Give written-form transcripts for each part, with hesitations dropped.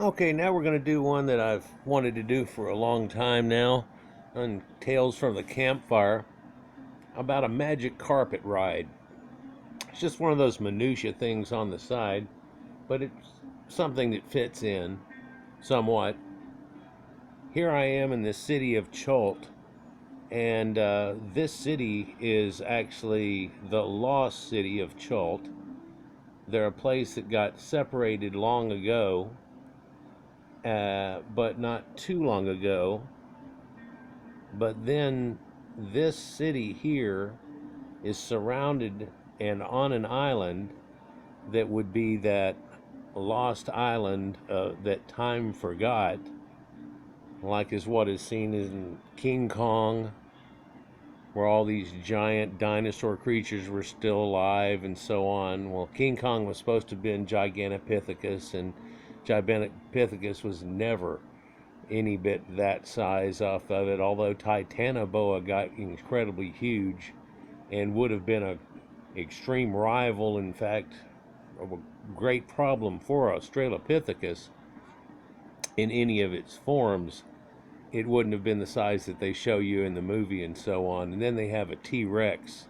Okay, now we're going to do one that I've wanted to do for a long time now on Tales from the Campfire about a magic carpet ride. It's just one of those minutia things on the side, but it's something that fits in somewhat. Here I am in the city of Cholt, and this city is actually the lost city of Cholt. They're a place that got separated long ago, but not too long ago. But then this city here is surrounded and on an island that would be that lost island that time forgot, like is what is seen in King Kong, where all these giant dinosaur creatures were still alive and so on. Well, King Kong was supposed to have been Gigantopithecus, and Gigantopithecus was never any bit that size off of it, although Titanoboa got incredibly huge and would have been a extreme rival, in fact, a great problem for Australopithecus in any of its forms. It wouldn't have been the size that they show you in the movie and so on. And then they have a T-Rex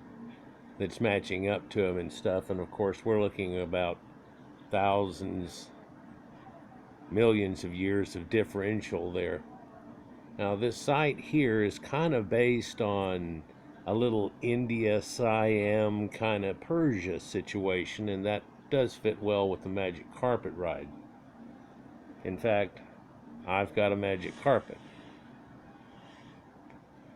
that's matching up to him and stuff, and of course we're looking at about thousands, millions of years of differential there. Now this site here is kind of based on a little India, Siam, kind of Persia situation, and that does fit well with the magic carpet ride. In fact, I've got a magic carpet.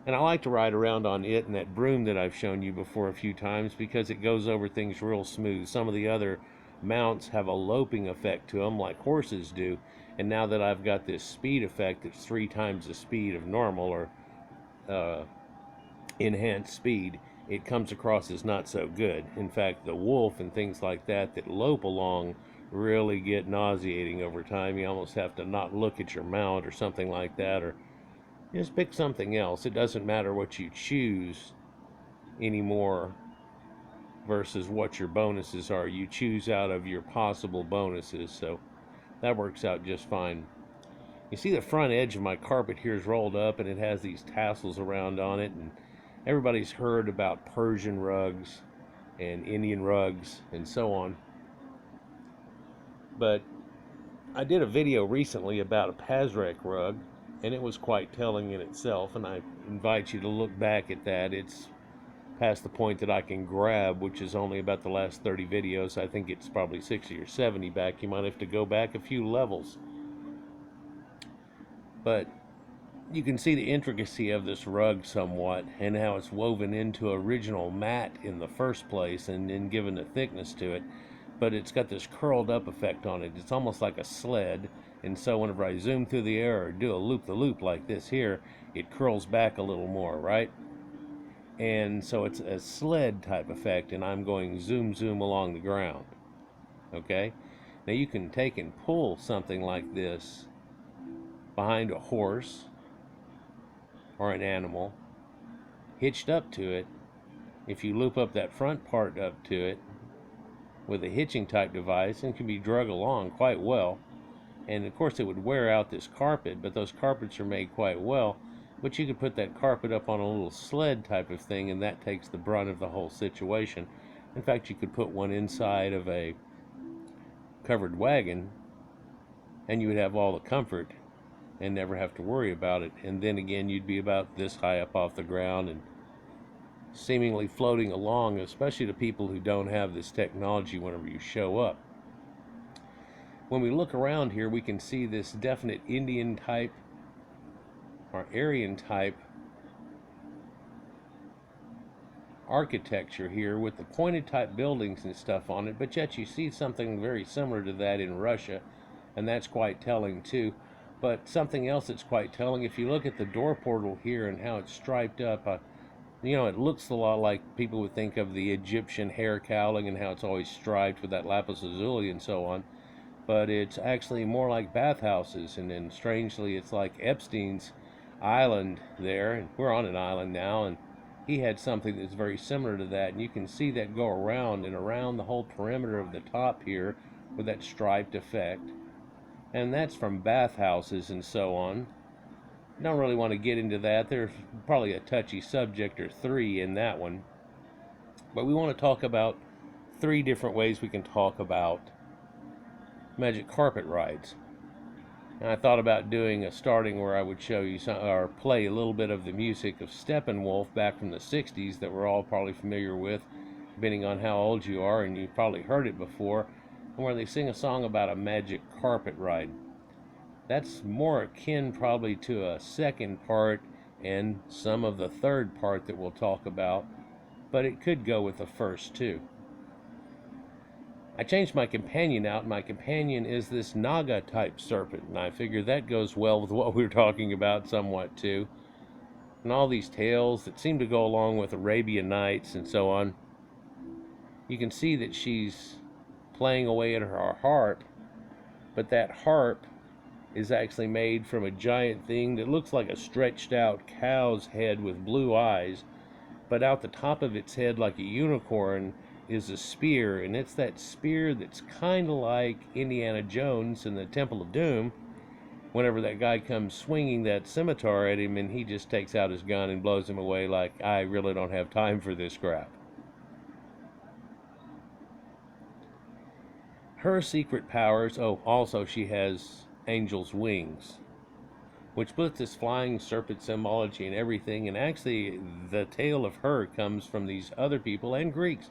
And I like to ride around on it and that broom that I've shown you before a few times because it goes over things real smooth. Some of the other mounts have a loping effect to them like horses do. And now that I've got this speed effect that's 3 times the speed of normal or enhanced speed, it comes across as not so good. In fact, the wolf and things like that that lope along really get nauseating over time. You almost have to not look at your mount or something like that, or just pick something else. It doesn't matter what you choose anymore versus what your bonuses are. You choose out of your possible bonuses, so that works out just fine. You see the front edge of my carpet here is rolled up and it has these tassels around on it, and everybody's heard about Persian rugs and Indian rugs and so on. But I did a video recently about a Pazrek rug, and it was quite telling in itself, and I invite you to look back at that. It's past the point that I can grab, which is only about the last 30 videos. I think it's probably 60 or 70 back. You might have to go back a few levels. But you can see the intricacy of this rug somewhat, and how it's woven into original mat in the first place and then given a thickness to it. But it's got this curled up effect on it. It's almost like a sled, and so whenever I zoom through the air or do a loop-the-loop like this here, it curls back a little more, right? And so it's a sled type effect, and I'm going zoom along the ground. Okay? Now you can take and pull something like this behind a horse or an animal hitched up to it. If you loop up that front part up to it with a hitching type device, and can be drug along quite well. And of course it would wear out this carpet, but those carpets are made quite well. But you could put that carpet up on a little sled type of thing, and that takes the brunt of the whole situation. In fact, you could put one inside of a covered wagon, and you would have all the comfort and never have to worry about it. And then again, you'd be about this high up off the ground and seemingly floating along, especially to people who don't have this technology whenever you show up. When we look around here, we can see this definite Indian type or Aryan type architecture here with the pointed type buildings and stuff on it, but yet you see something very similar to that in Russia, and that's quite telling too. But something else that's quite telling, if you look at the door portal here and how it's striped up, it looks a lot like people would think of the Egyptian hair cowling and how it's always striped with that lapis lazuli and so on. But it's actually more like bathhouses, and then strangely it's like Epstein's island there, and we're on an island now, and he had something that's very similar to that, and you can see that go around and around the whole perimeter of the top here with that striped effect. and that's from bathhouses and so on. Don't really want to get into that. There's probably a touchy subject or three in that one. But we want to talk about three different ways we can talk about magic carpet rides. And I thought about doing a starting where I would show you some, or play a little bit of the music of Steppenwolf back from the 60s that we're all probably familiar with, depending on how old you are, and you've probably heard it before, and where they sing a song about a magic carpet ride. That's more akin probably to a second part and some of the third part that we'll talk about, but it could go with the first too. I changed my companion out. My companion is this Naga type serpent, and I figure that goes well with what we were talking about somewhat too. And all these tales that seem to go along with Arabian Nights and so on. You can see that she's playing away at her harp, but that harp is actually made from a giant thing that looks like a stretched out cow's head with blue eyes, but out the top of its head, like a unicorn, is a spear, and it's that spear that's kind of like Indiana Jones in the Temple of Doom, whenever that guy comes swinging that scimitar at him and he just takes out his gun and blows him away like, I really don't have time for this crap. Her secret powers, oh, also she has angel's wings, which puts this flying serpent symbology and everything, and actually the tale of her comes from these other people and Greeks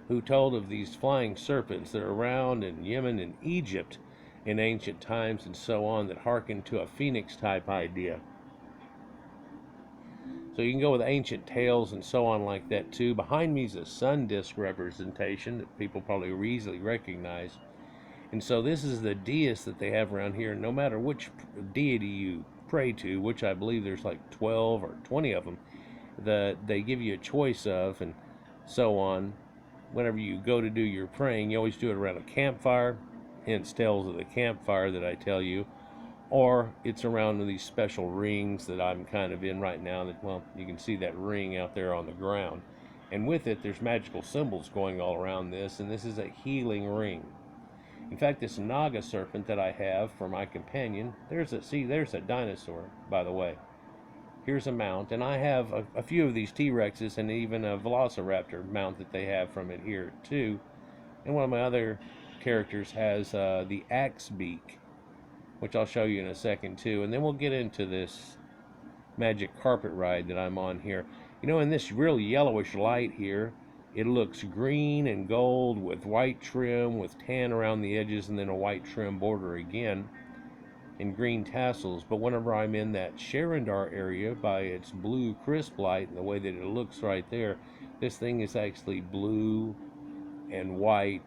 who told of these flying serpents that are around in Yemen and Egypt in ancient times and so on, that hearken to a phoenix type idea. So you can go with ancient tales and so on like that too. Behind me is a sun disk representation that people probably easily recognize. And so this is the deists that they have around here. No matter which deity you pray to, which I believe there's like 12 or 20 of them, that they give you a choice of and so on. Whenever you go to do your praying, you always do it around a campfire, hence tales of the campfire that I tell you, or it's around these special rings that I'm kind of in right now that, well, you can see that ring out there on the ground. And with it, there's magical symbols going all around this, and this is a healing ring. In fact, this Naga serpent that I have for my companion, there's a dinosaur, by the way. Here's a mount, and I have a few of these T-Rexes and even a Velociraptor mount that they have from it here too. And one of my other characters has the axe beak, which I'll show you in a second too. And then we'll get into this magic carpet ride that I'm on here. You know, in this real yellowish light here, it looks green and gold with white trim with tan around the edges and then a white trim border again and green tassels. But whenever I'm in that Sharazad area by its blue crisp light and the way that it looks right there, this thing is actually blue and white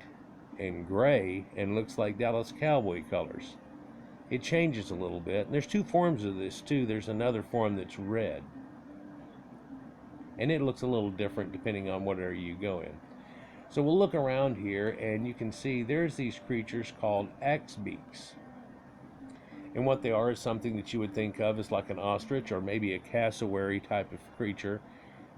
and gray and looks like Dallas Cowboy colors. It changes a little bit. And there's two forms of this too. There's another form that's red, and it looks a little different depending on what area you go in. So we'll look around here and you can see there's these creatures called axe beaks. And what they are is something that you would think of as like an ostrich or maybe a cassowary type of creature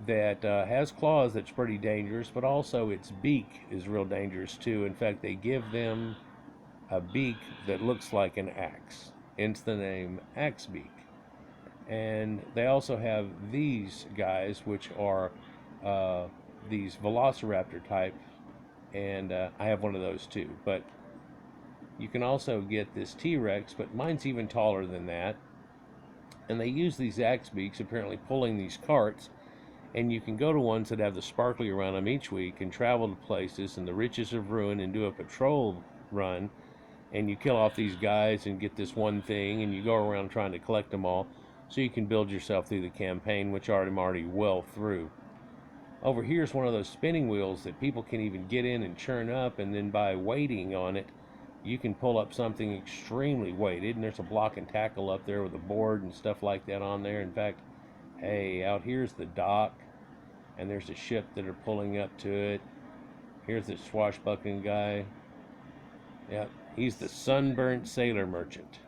that has claws that's pretty dangerous, but also its beak is real dangerous too. In fact, they give them a beak that looks like an axe, hence the name axe beak. And they also have these guys, which are these Velociraptor type, and I have one of those too. But you can also get this T-Rex, but mine's even taller than that. And they use these axe beaks, apparently pulling these carts, and you can go to ones that have the sparkly around them each week and travel to places in the riches of ruin and do a patrol run, and you kill off these guys and get this one thing, and you go around trying to collect them all so you can build yourself through the campaign, which I'm already well through. Over here is one of those spinning wheels that people can even get in and churn up, and then by waiting on it, you can pull up something extremely weighted, and there's a block and tackle up there with a board and stuff like that on there. In fact, hey, out here's the dock, and there's a ship that are pulling up to it. Here's this swashbuckling guy. Yep, he's the sunburnt sailor merchant.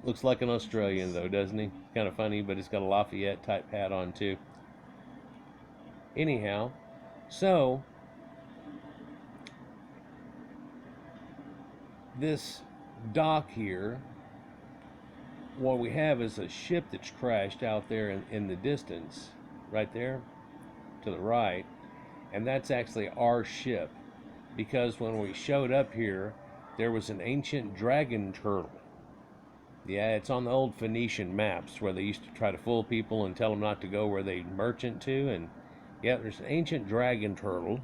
Looks like an Australian though, doesn't he? Kind of funny, but he's got a Lafayette type hat on too. Anyhow, so this dock here, what we have is a ship that's crashed out there in the distance, right there to the right, and that's actually our ship, because when we showed up here, there was an ancient dragon turtle. Yeah, it's on the old Phoenician maps where they used to try to fool people and tell them not to go where they merchant to, and yeah, there's an ancient dragon turtle.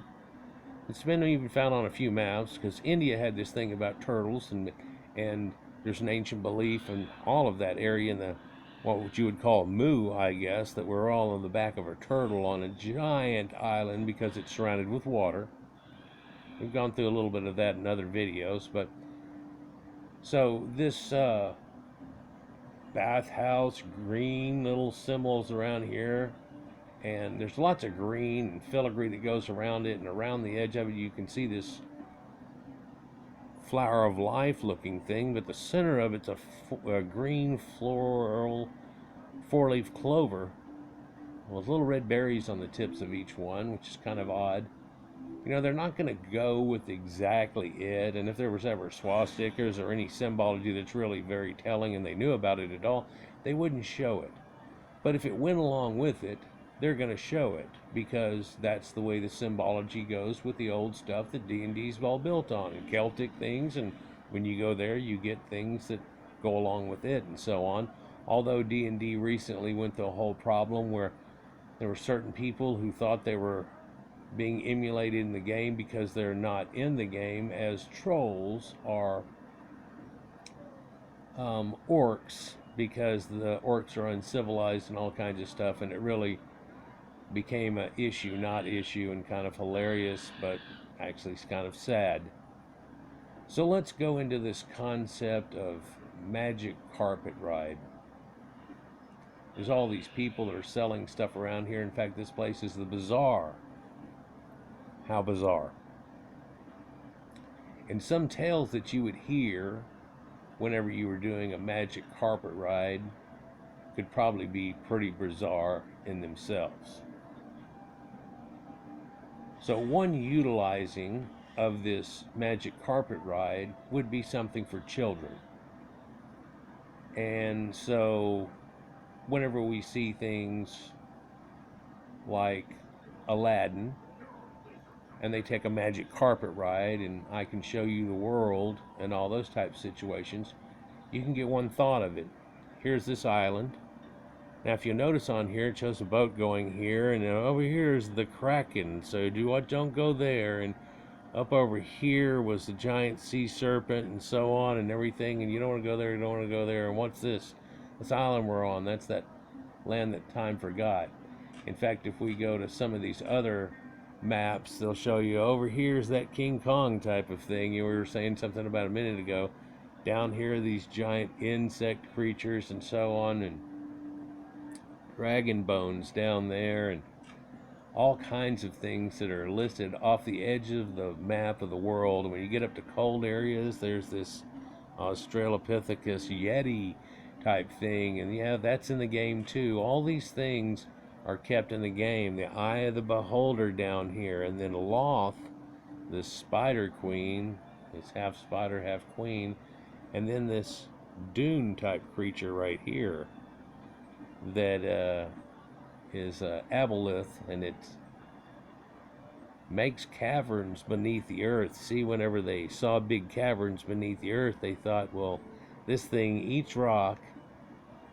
It's been even found on a few maps because India had this thing about turtles, and there's an ancient belief in all of that area in the what you would call Mu, I guess, that we're all on the back of a turtle on a giant island because it's surrounded with water. We've gone through a little bit of that in other videos, but so this bathhouse, green little symbols around here, and there's lots of green and filigree that goes around it, and around the edge of it you can see this flower of life looking thing, but the center of it's a green floral four-leaf clover with little red berries on the tips of each one, which is kind of odd. You know, they're not going to go with exactly it, and if there was ever swastikas or any symbology that's really very telling and they knew about it at all, they wouldn't show it. But if it went along with it, they're going to show it, because that's the way the symbology goes with the old stuff that D&D's all built on, and Celtic things, and when you go there you get things that go along with it and so on. Although D&D recently went through a whole problem where there were certain people who thought they were being emulated in the game because they're not in the game, as trolls are orcs, because the orcs are uncivilized and all kinds of stuff, and it really became an issue, not issue, and kind of hilarious, but actually it's kind of sad. So let's go into this concept of magic carpet ride. There's all these people that are selling stuff around here. In fact, this place is the bazaar. How bizarre. And some tales that you would hear whenever you were doing a magic carpet ride could probably be pretty bizarre in themselves. So one utilizing of this magic carpet ride would be something for children. And so whenever we see things like Aladdin, and they take a magic carpet ride, and I can show you the world and all those type of situations, you can get one thought of it. Here's this island. Now if you notice on here, it shows a boat going here, and over here is the Kraken, so don't go there, and up over here was the giant sea serpent and so on and everything, and you don't want to go there, you don't want to go there. And what's this island we're on? That's that land that time forgot. In fact, if we go to some of these other maps, they'll show you over here's that King Kong type of thing you were saying something about a minute ago. Down here are these giant insect creatures and so on, and dragon bones down there, and all kinds of things that are listed off the edge of the map of the world. And when you get up to cold areas, there's this Australopithecus Yeti type thing, and yeah, that's in the game too. All these things are kept in the game. The Eye of the Beholder down here, and then Loth, the Spider Queen, it's half spider, half queen, and then this dune type creature right here that is aboleth, and it makes caverns beneath the earth. See, whenever they saw big caverns beneath the earth, they thought, well, this thing eats rock.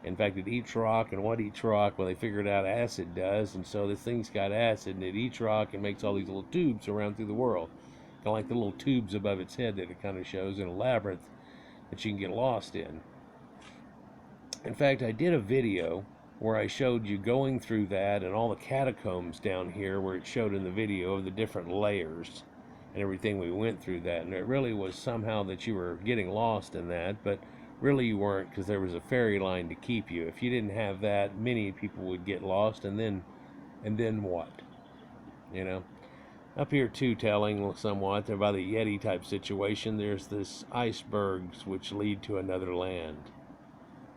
In fact, it eats rock, and what eats rock? Well, they figured out acid does, and so this thing's got acid, and it eats rock and makes all these little tubes around through the world. Kind of like the little tubes above its head that it kind of shows in a labyrinth that you can get lost in. In fact, I did a video where I showed you going through that and all the catacombs down here, where it showed in the video of the different layers and everything we went through that. And it really was somehow that you were getting lost in that, but really you weren't, because there was a fairy line to keep you. If you didn't have that, many people would get lost, and then what? You know? Up here too, telling somewhat about the Yeti type situation, there's this icebergs which lead to another land.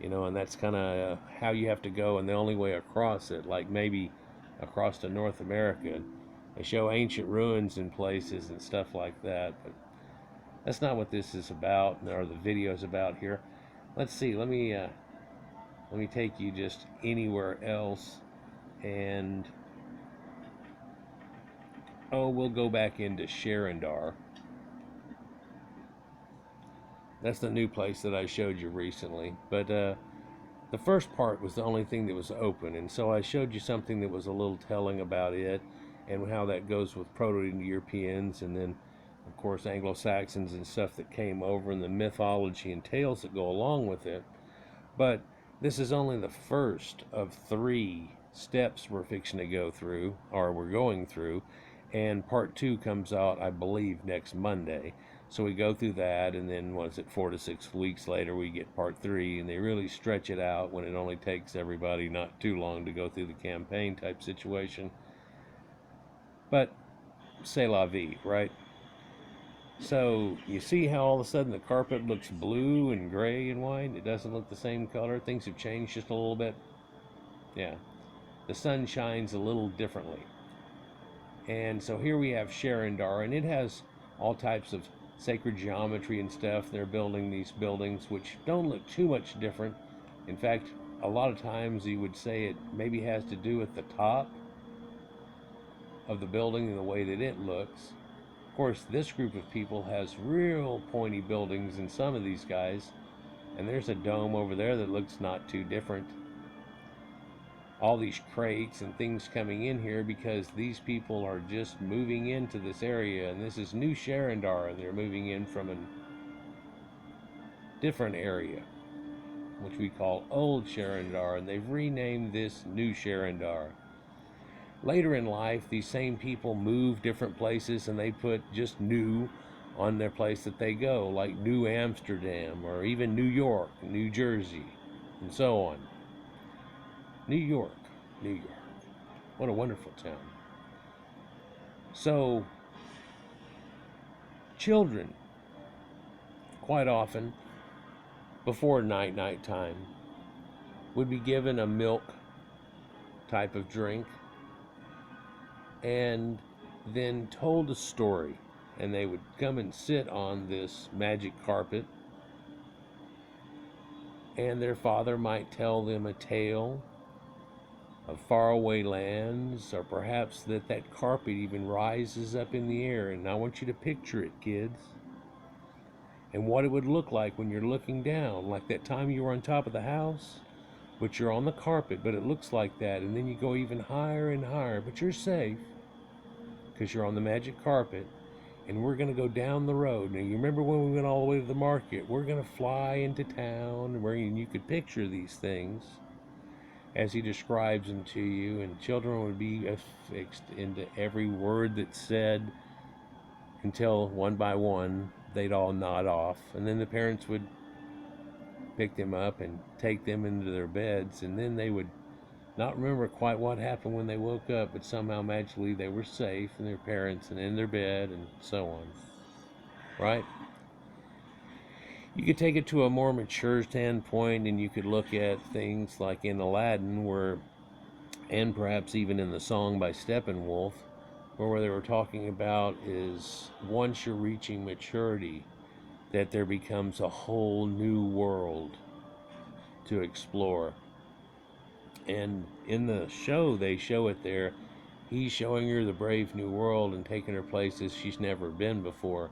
You know, and that's kind of how you have to go, and the only way across it, like maybe across to North America. They show ancient ruins in places and stuff like that, but That's not what this is about, or the video is about here. Let's see. Let me take you just anywhere else, and we'll go back into Sharazad. That's the new place that I showed you recently. But the first part was the only thing that was open, and so I showed you something that was a little telling about it and how that goes with Proto-Europeans, and then, of course, Anglo-Saxons and stuff that came over, and the mythology and tales that go along with it. But this is only the first of 3 steps we're fixing to go through, or we're going through, and part 2 comes out, I believe, next Monday. So we go through that, and then 4 to 6 weeks later we get part 3, and they really stretch it out when it only takes everybody not too long to go through the campaign type situation. But c'est la vie, right? So you see how all of a sudden the carpet looks blue and gray and white? It doesn't look the same color. Things have changed just a little bit. Yeah, the sun shines a little differently. And so here we have Sharazad, and it has all types of sacred geometry and stuff. They're building these buildings which don't look too much different. In fact, a lot of times you would say it maybe has to do with the top of the building and the way that it looks. Of course, this group of people has real pointy buildings in some of these guys, and there's a dome over there that looks not too different. All these crates and things coming in here because these people are just moving into this area, and this is New Sharazad, and they're moving in from a different area, which we call Old Sharazad, and they've renamed this New Sharazad. Later in life, these same people move different places, and they put just new on their place that they go, like New Amsterdam, or even New York, New Jersey, and so on. New York, New York. What a wonderful town. So, children, quite often, before night time, would be given a milk type of drink, and then told a story, and they would come and sit on this magic carpet, and their father might tell them a tale of faraway lands, or perhaps that carpet even rises up in the air. And I want you to picture it, kids, and what it would look like when you're looking down, like that time you were on top of the house, but you're on the carpet, but it looks like that, and then you go even higher and higher, but you're safe because you're on the magic carpet, and we're going to go down the road. Now, you remember when we went all the way to the market? We're going to fly into town, and you could picture these things as he describes them to you, and children would be affixed into every word that's said until one by one they'd all nod off, and then the parents would pick them up and take them into their beds, and then they would not remember quite what happened when they woke up, but somehow magically they were safe in their parents and in their bed, and so on. Right? You could take it to a more mature standpoint, and you could look at things like in Aladdin, and perhaps even in the song by Steppenwolf, where they were talking about is once you're reaching maturity, that there becomes a whole new world to explore. And in the show, they show it there. He's showing her the brave new world and taking her places she's never been before.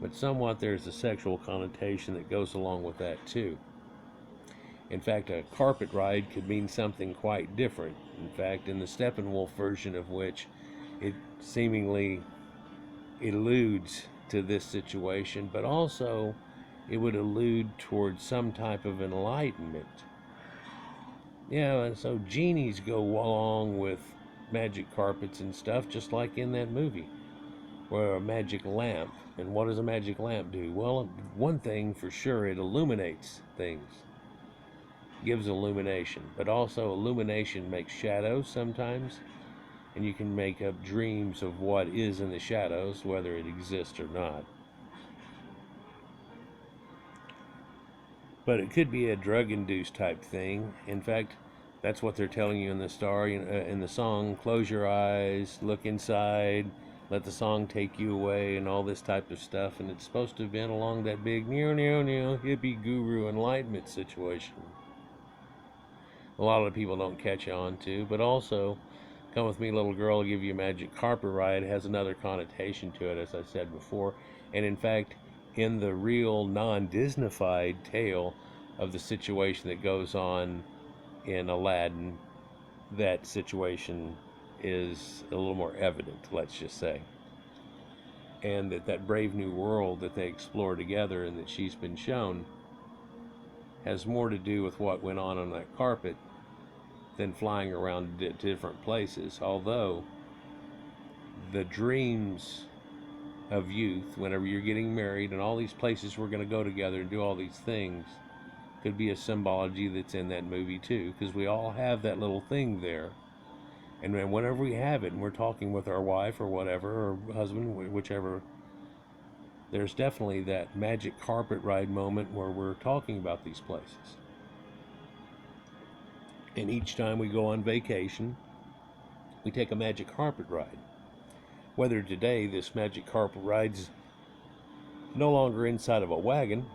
But somewhat there's a sexual connotation that goes along with that too. In fact, a carpet ride could mean something quite different. In fact, in the Steppenwolf version of which, it seemingly alludes to this situation, but also it would allude towards some type of enlightenment. Yeah, and so genies go along with magic carpets and stuff, just like in that movie, where a magic lamp. And what does a magic lamp do? Well, one thing for sure, it illuminates things, gives illumination, but also illumination makes shadows sometimes, and you can make up dreams of what is in the shadows, whether it exists or not. But it could be a drug-induced type thing. In fact, that's what they're telling you in the story, in the song. Close your eyes, look inside, let the song take you away and all this type of stuff, and it's supposed to have been along that big neo hippie guru enlightenment situation. A lot of people don't catch on to, but also Come With Me Little Girl, I'll Give You a Magic Carpet Ride has another connotation to it, as I said before. And in fact, in the real non-Disneyfied tale of the situation that goes on in Aladdin, that situation is a little more evident, let's just say. And that brave new world that they explore together and that she's been shown has more to do with what went on that carpet than flying around to different places. Although the dreams of youth, whenever you're getting married and all these places we're going to go together and do all these things, could be a symbology that's in that movie too, because we all have that little thing there. And whenever we have it and we're talking with our wife or whatever, or husband, whichever, there's definitely that magic carpet ride moment where we're talking about these places. And each time we go on vacation, we take a magic carpet ride. Whether today this magic carpet ride's no longer inside of a wagon,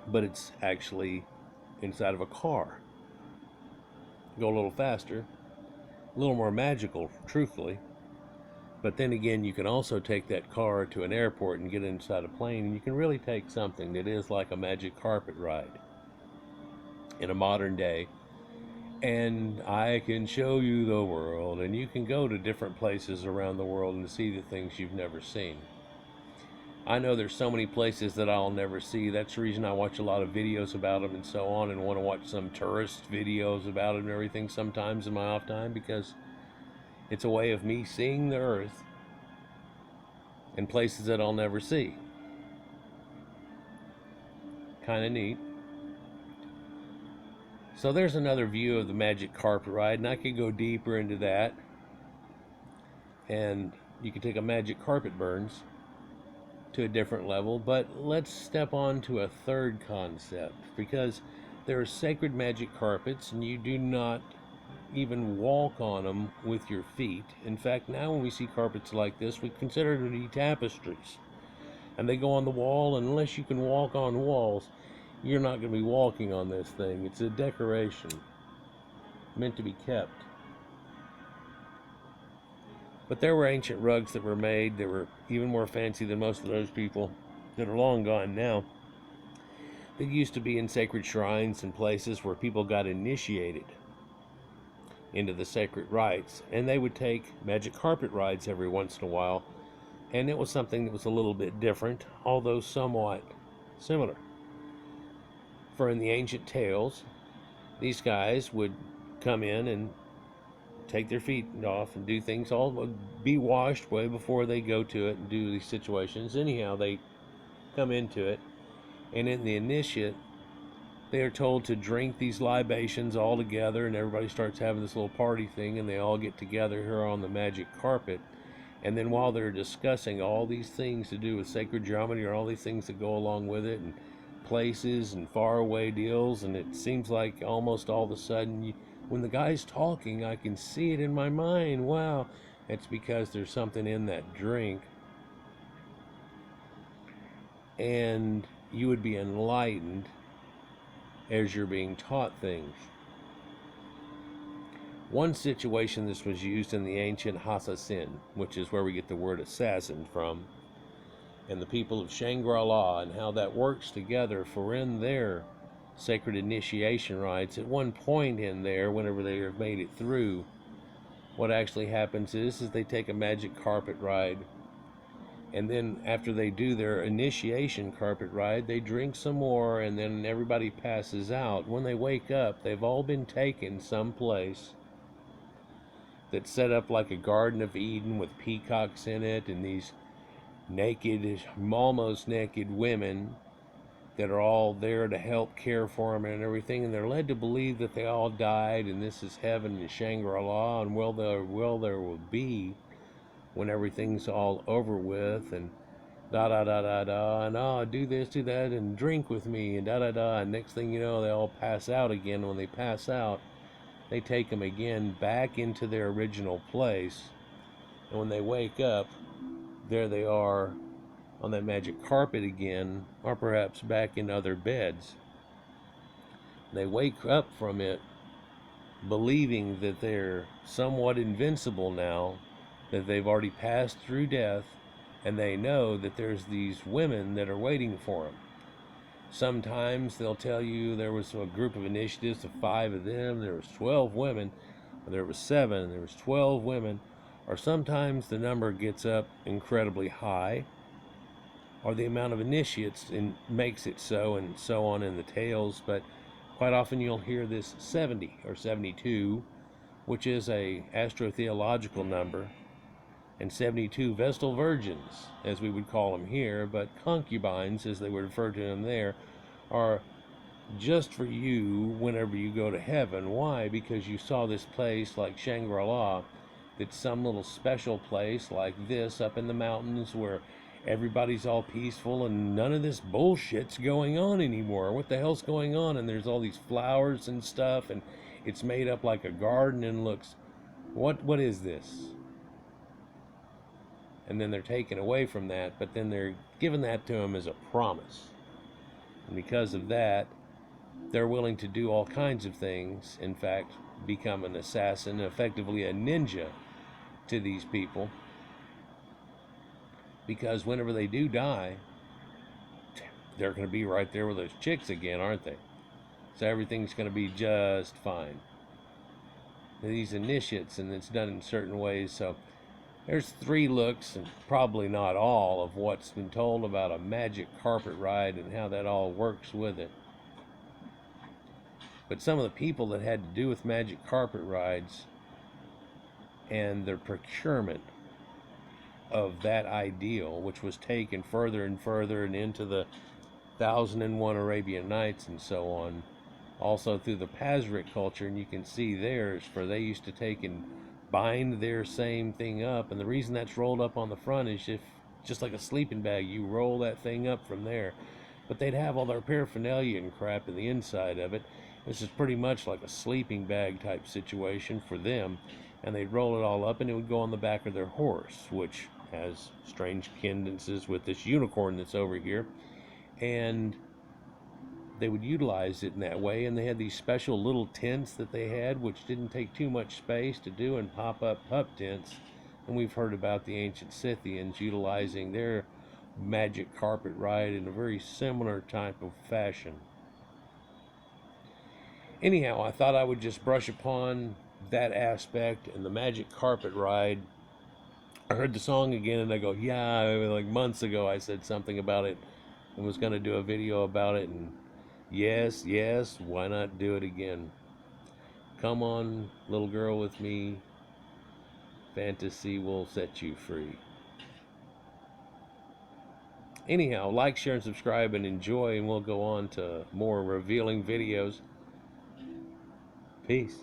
but it's actually inside of a car. Go a little faster, a little more magical, truthfully. But then again, you can also take that car to an airport and get inside a plane, and you can really take something that is like a magic carpet ride in a modern day. And I can show you the world, and you can go to different places around the world and see the things you've never seen. I know there's so many places that I'll never see. That's the reason I watch a lot of videos about them and so on, and want to watch some tourist videos about it and everything sometimes in my off time, because it's a way of me seeing the earth in places that I'll never see. Kind of neat. So there's another view of the magic carpet ride, and I could go deeper into that. And you could take a magic carpet burns to a different level, but let's step on to a third concept, because there are sacred magic carpets and you do not even walk on them with your feet. In fact, now when we see carpets like this, we consider them to be tapestries, and they go on the wall, and unless you can walk on walls, you're not going to be walking on this thing. It's a decoration meant to be kept. But there were ancient rugs that were made that were even more fancy than most of those people that are long gone now. They used to be in sacred shrines and places where people got initiated into the sacred rites, and they would take magic carpet rides every once in a while, and it was something that was a little bit different, although somewhat similar. For in the ancient tales, these guys would come in and take their feet off and do things, all be washed way before they go to it and do these situations. Anyhow, they come into it, and in the initiate, they are told to drink these libations all together, and everybody starts having this little party thing, and they all get together here on the magic carpet. And then while they're discussing all these things to do with sacred geometry, or all these things that go along with it, and places and faraway deals, and it seems like almost all of a sudden, when the guy's talking, I can see it in my mind. Wow, it's because there's something in that drink, and you would be enlightened as you're being taught things. One situation this was used in the ancient Hashasin, which is where we get the word assassin from, and the people of Shangri-La, and how that works together for in their sacred initiation rites. At one point in there, whenever they have made it through, what actually happens is they take a magic carpet ride, and then after they do their initiation carpet ride, they drink some more, and then everybody passes out. When they wake up, they've all been taken someplace that's set up like a Garden of Eden with peacocks in it, and these naked, almost naked women that are all there to help care for them and everything, and they're led to believe that they all died and this is heaven and Shangri-La, and well there will be when everything's all over with, and da da da da da, and oh, do this, do that, and drink with me, and da da da, and next thing you know, they all pass out again. When they pass out, they take them again back into their original place, And when they wake up, there they are on that magic carpet again, or perhaps back in other beds. They wake up from it believing that they're somewhat invincible now, that they've already passed through death, and they know that there's these women that are waiting for them. Sometimes they'll tell you there was a group of initiatives of 5 of them, there was 12 women, or there was 7, there was 12 women, or sometimes the number gets up incredibly high, or the amount of initiates makes it so, and so on in the tales. But quite often you'll hear this 70 or 72, which is a astrotheological number, and 72 Vestal Virgins, as we would call them here, but concubines, as they would refer to them there, are just for you whenever you go to heaven. Why? Because you saw this place like Shangri-La, that's some little special place like this up in the mountains where everybody's all peaceful and none of this bullshit's going on anymore. What the hell's going on? And there's all these flowers and stuff, and it's made up like a garden and looks, what is this? And then they're taken away from that, but then they're given that to them as a promise. And because of that, they're willing to do all kinds of things. In fact, become an assassin, effectively a ninja to these people. Because whenever they do die, they're going to be right there with those chicks again, aren't they? So everything's going to be just fine. These initiates, and it's done in certain ways. So there's 3 looks, and probably not all, of what's been told about a magic carpet ride and how that all works with it. But some of the people that had to do with magic carpet rides and their procurement of that ideal, which was taken further and further and into the 1001 Arabian Nights and so on, also through the Pazric culture, and you can see theirs, for they used to take and bind their same thing up, and the reason that's rolled up on the front is just like a sleeping bag, you roll that thing up from there. But they'd have all their paraphernalia and crap in the inside of it. This is pretty much like a sleeping bag type situation for them, and they'd roll it all up and it would go on the back of their horse, which has strange kindances with this unicorn that's over here, and they would utilize it in that way. And they had these special little tents that they had, which didn't take too much space to do, and pop-up pup tents. And we've heard about the ancient Scythians utilizing their magic carpet ride in a very similar type of fashion. Anyhow, I thought I would just brush upon that aspect and the magic carpet ride. I heard the song again and I go, yeah, like months ago I said something about it and was going to do a video about it, and yes, why not do it again? Come on, little girl with me. Fantasy will set you free. Anyhow, like, share, and subscribe, and enjoy, and we'll go on to more revealing videos. Peace.